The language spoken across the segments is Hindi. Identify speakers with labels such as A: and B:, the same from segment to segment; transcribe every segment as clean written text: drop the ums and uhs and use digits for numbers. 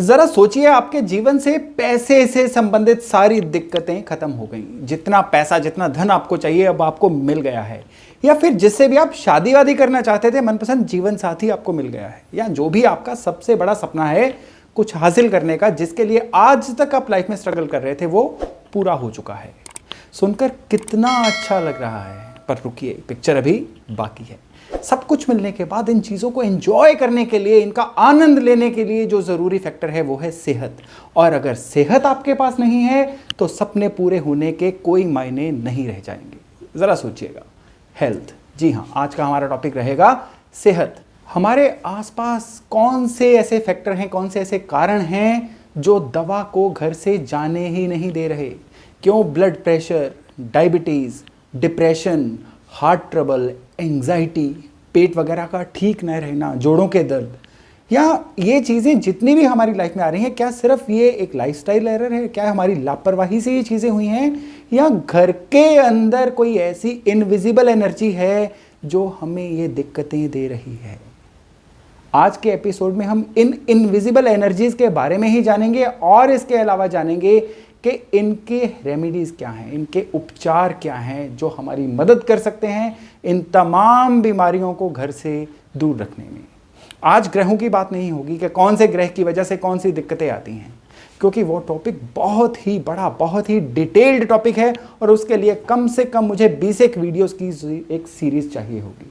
A: जरा सोचिए, आपके जीवन से पैसे से संबंधित सारी दिक्कतें खत्म हो गई। जितना पैसा, जितना धन आपको चाहिए अब आपको मिल गया है, या फिर जिससे भी आप शादी वादी करना चाहते थे, मनपसंद जीवन साथी आपको मिल गया है, या जो भी आपका सबसे बड़ा सपना है कुछ हासिल करने का, जिसके लिए आज तक आप लाइफ में स्ट्रगल कर रहे थे, वो पूरा हो चुका है। सुनकर कितना अच्छा लग रहा है। पर रुकिए, पिक्चर अभी बाकी है। सब कुछ मिलने के बाद इन चीज़ों को एंजॉय करने के लिए, इनका आनंद लेने के लिए जो ज़रूरी फैक्टर है वो है सेहत। और अगर सेहत आपके पास नहीं है तो सपने पूरे होने के कोई मायने नहीं रह जाएंगे। ज़रा सोचिएगा, हेल्थ। जी हाँ, आज का हमारा टॉपिक रहेगा सेहत। हमारे आसपास कौन से ऐसे फैक्टर हैं, कौन से ऐसे कारण हैं जो दवा को घर से जाने ही नहीं दे रहे? क्यों blood pressure, diabetes, depression, heart trouble, anxiety, पेट वगैरह का ठीक न रहना, जोड़ों के दर्द, या ये चीज़ें जितनी भी हमारी लाइफ में आ रही हैं, क्या सिर्फ ये एक लाइफस्टाइल एरर है? क्या हमारी लापरवाही से ये चीज़ें हुई हैं, या घर के अंदर कोई ऐसी इनविजिबल एनर्जी है जो हमें ये दिक्कतें दे रही है? आज के एपिसोड में हम इन इनविजिबल एनर्जीज के बारे में ही जानेंगे, और इसके अलावा जानेंगे कि इनके रेमेडीज़ क्या हैं, इनके उपचार क्या हैं जो हमारी मदद कर सकते हैं इन तमाम बीमारियों को घर से दूर रखने में। आज ग्रहों की बात नहीं होगी कि कौन से ग्रह की वजह से कौन सी दिक्कतें आती हैं, क्योंकि वो टॉपिक बहुत ही बड़ा, बहुत ही डिटेल्ड टॉपिक है, और उसके लिए कम से कम मुझे 20 एक वीडियोज़ की एक सीरीज़ चाहिए होगी।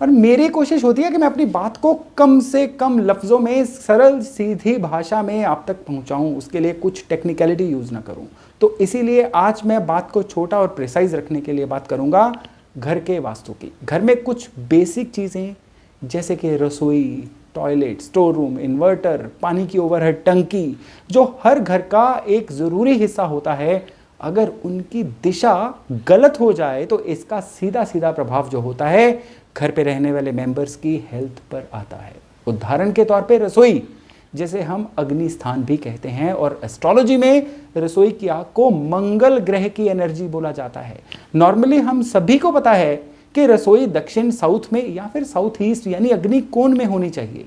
A: और मेरी कोशिश होती है कि मैं अपनी बात को कम से कम लफ्ज़ों में, सरल सीधी भाषा में आप तक पहुंचाऊं, उसके लिए कुछ टेक्निकलिटी यूज़ ना करूं। तो इसीलिए आज मैं बात को छोटा और प्रिसाइज रखने के लिए बात करूंगा घर के वास्तु की। घर में कुछ बेसिक चीज़ें जैसे कि रसोई, टॉयलेट, स्टोर रूम, इन्वर्टर, पानी की ओवरहेड टंकी, जो हर घर का एक ज़रूरी हिस्सा होता है, अगर उनकी दिशा गलत हो जाए तो इसका सीधा सीधा प्रभाव जो होता है घर पे रहने वाले मेंबर्स की हेल्थ पर आता है। उदाहरण के तौर पे रसोई, जिसे हम अग्नि स्थान भी कहते हैं, और एस्ट्रोलॉजी में रसोई की आग को मंगल ग्रह की एनर्जी बोला जाता है। नॉर्मली हम सभी को पता है कि रसोई दक्षिण, साउथ में या फिर साउथ ईस्ट यानी अग्नि कोण में होनी चाहिए,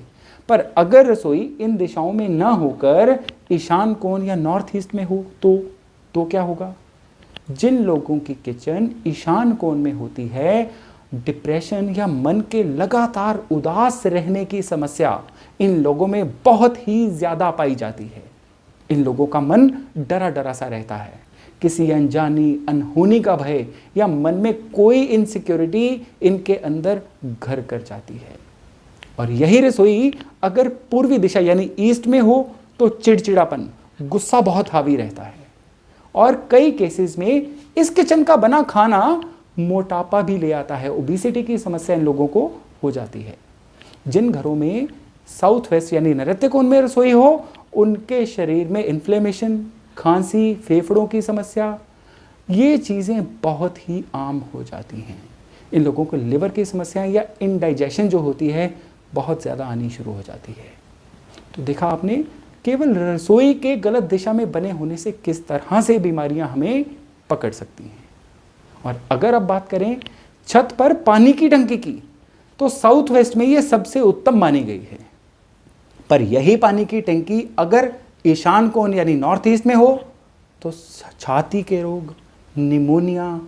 A: पर अगर रसोई इन दिशाओं में ना होकर ईशान कोण या नॉर्थ ईस्ट में हो तो क्या होगा? जिन लोगों की किचन ईशान कोण में होती है, डिप्रेशन या मन के लगातार उदास रहने की समस्या इन लोगों में बहुत ही ज़्यादा पाई जाती है। इन लोगों का मन डरा डरा सा रहता है, किसी अनजानी, अनहोनी का भय या मन में कोई इनसिक्योरिटी इनके अंदर घर कर जाती है। और यही रसोई अगर पूर्वी दिशा यानी ईस्ट में हो तो चिड़चिड़ापन, गुस्सा बहुत हावी रहता है, और कई केसेस में इस किचन का बना खाना मोटापा भी ले आता है। ओबेसिटी की समस्या इन लोगों को हो जाती है। जिन घरों में साउथ वेस्ट यानी नैऋत्य कोण में रसोई हो, उनके शरीर में इन्फ्लेमेशन, खांसी, फेफड़ों की समस्या, ये चीज़ें बहुत ही आम हो जाती हैं। इन लोगों को लिवर की समस्याएं या इनडाइजेशन जो होती है बहुत ज़्यादा आनी शुरू हो जाती है। तो देखा आपने, केवल रसोई के गलत दिशा में बने होने से किस तरह से बीमारियां हमें पकड़ सकती हैं। और अगर अब बात करें छत पर पानी की टंकी की, तो साउथ वेस्ट में ये सबसे उत्तम मानी गई है। पर यही पानी की टंकी अगर ईशान कोण यानी नॉर्थ ईस्ट में हो तो छाती के रोग, निमोनिया,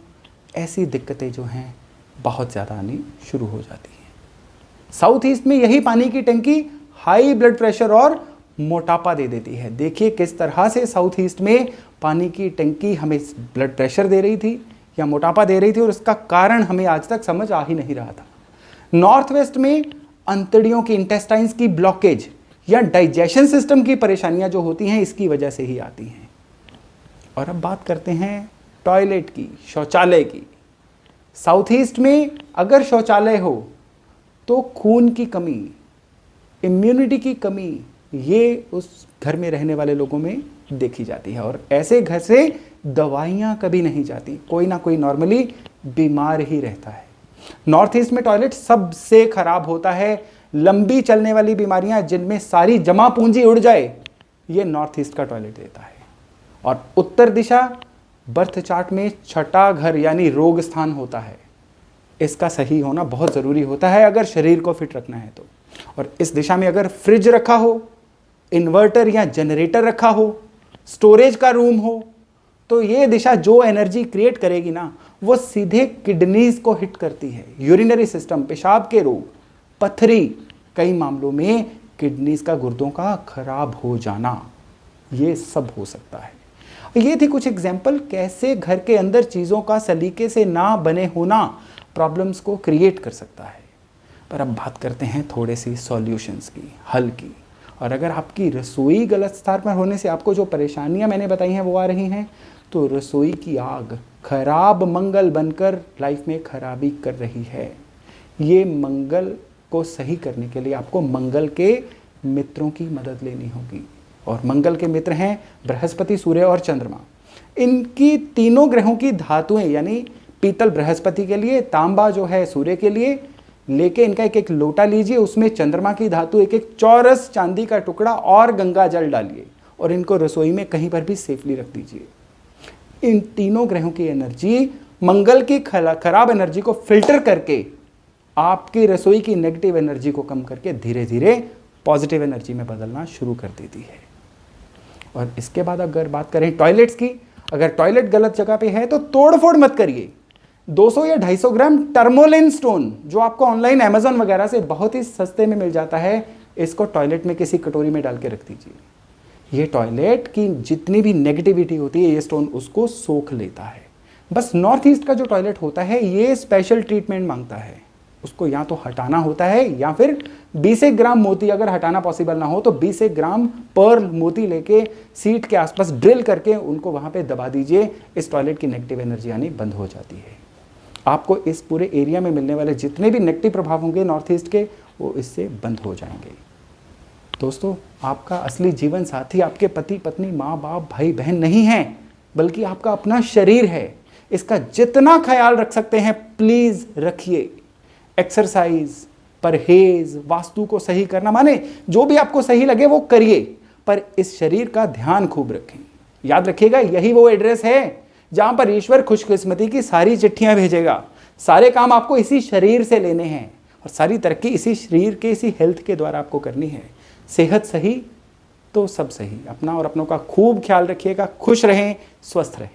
A: ऐसी दिक्कतें जो हैं बहुत ज़्यादा आनी शुरू हो जाती हैं। साउथ ईस्ट में यही पानी की टंकी हाई ब्लड प्रेशर और मोटापा दे देती है। देखिए किस तरह से साउथ ईस्ट में पानी की टंकी हमें ब्लड प्रेशर दे रही थी या मोटापा दे रही थी, और इसका कारण हमें आज तक समझ आ ही नहीं रहा था। नॉर्थ वेस्ट में अंतड़ियों की, इंटेस्टाइन्स की ब्लॉकेज या डाइजेशन सिस्टम की परेशानियां जो होती हैं इसकी वजह से ही आती हैं। और अब बात करते हैं टॉयलेट की, शौचालय की। साउथ ईस्ट में अगर शौचालय हो तो खून की कमी, इम्यूनिटी की कमी, ये उस घर में रहने वाले लोगों में देखी जाती है, और ऐसे घर से दवाइयाँ कभी नहीं जाती। कोई ना कोई नॉर्मली बीमार ही रहता है। नॉर्थ ईस्ट में टॉयलेट सबसे खराब होता है। लंबी चलने वाली बीमारियां जिनमें सारी जमा पूंजी उड़ जाए, ये नॉर्थ ईस्ट का टॉयलेट देता है। और उत्तर दिशा बर्थ चार्ट में छठा घर यानी रोग स्थान होता है। इसका सही होना बहुत ज़रूरी होता है अगर शरीर को फिट रखना है तो। और इस दिशा में अगर फ्रिज रखा हो इन्वर्टर या जनरेटर रखा हो, स्टोरेज का रूम हो, तो ये दिशा जो एनर्जी क्रिएट करेगी ना, वो सीधे किडनीज को हिट करती है। यूरिनरी सिस्टम, पेशाब के रोग, पथरी, कई मामलों में किडनीज का, गुर्दों का खराब हो जाना, ये सब हो सकता है। ये थी कुछ एग्जाम्पल कैसे घर के अंदर चीज़ों का सलीके से ना बने होना प्रॉब्लम्स को क्रिएट कर सकता है। पर अब बात करते हैं थोड़े सी सॉल्यूशंस की, हल की। और अगर आपकी रसोई गलत स्थान पर होने से आपको जो परेशानियां मैंने बताई हैं वो आ रही हैं, तो रसोई की आग खराब मंगल बनकर लाइफ में खराबी कर रही है। ये मंगल को सही करने के लिए आपको मंगल के मित्रों की मदद लेनी होगी। और मंगल के मित्र हैं बृहस्पति, सूर्य और चंद्रमा। इनकी तीनों ग्रहों की धातुएं, यानी पीतल बृहस्पति के लिए, तांबा जो है सूर्य के लिए, लेके इनका एक एक लोटा लीजिए, उसमें चंद्रमा की धातु एक एक चौरस चांदी का टुकड़ा और गंगा जल डालिए और इनको रसोई में कहीं पर भी सेफली रख दीजिए। इन तीनों ग्रहों की एनर्जी मंगल की खराब एनर्जी को फिल्टर करके आपकी रसोई की नेगेटिव एनर्जी को कम करके धीरे धीरे पॉजिटिव एनर्जी में बदलना शुरू कर देती है। और इसके बाद अगर बात करें टॉयलेट्स की, अगर टॉयलेट गलत जगह पे है तो तोड़फोड़ मत करिए। 200 या 250 ग्राम टर्मोलिन स्टोन, जो आपको ऑनलाइन अमेजोन वगैरह से बहुत ही सस्ते में मिल जाता है, इसको टॉयलेट में किसी कटोरी में डाल के रख दीजिए। ये टॉयलेट की जितनी भी नेगेटिविटी होती है, ये स्टोन उसको सोख लेता है। बस नॉर्थ ईस्ट का जो टॉयलेट होता है ये स्पेशल ट्रीटमेंट मांगता है। उसको या तो हटाना होता है या फिर 20 ग्राम मोती, अगर हटाना पॉसिबल ना हो तो 20 ग्राम पर्ल मोती लेके सीट के आसपास ड्रिल करके उनको वहां पे दबा दीजिए। इस टॉयलेट की नेगेटिव एनर्जी आनी बंद हो जाती है। आपको इस पूरे एरिया में मिलने वाले जितने भी नेगेटिव प्रभाव होंगे नॉर्थ ईस्ट के, वो इससे बंद हो जाएंगे। दोस्तों, आपका असली जीवन साथी आपके पति पत्नी, माँ बाप, भाई बहन नहीं है, बल्कि आपका अपना शरीर है। इसका जितना ख्याल रख सकते हैं प्लीज रखिए। एक्सरसाइज, परहेज, वास्तु को सही करना, माने जो भी आपको सही लगे वो करिए, पर इस शरीर का ध्यान खूब रखें। याद रखिएगा, यही वो एड्रेस है जहां पर ईश्वर खुशकिस्मती की सारी चिट्ठियां भेजेगा। सारे काम आपको इसी शरीर से लेने हैं और सारी तरक्की इसी शरीर के, इसी हेल्थ के द्वारा आपको करनी है। सेहत सही तो सब सही। अपना और अपनों का खूब ख्याल रखिएगा। खुश रहें, स्वस्थ रहें।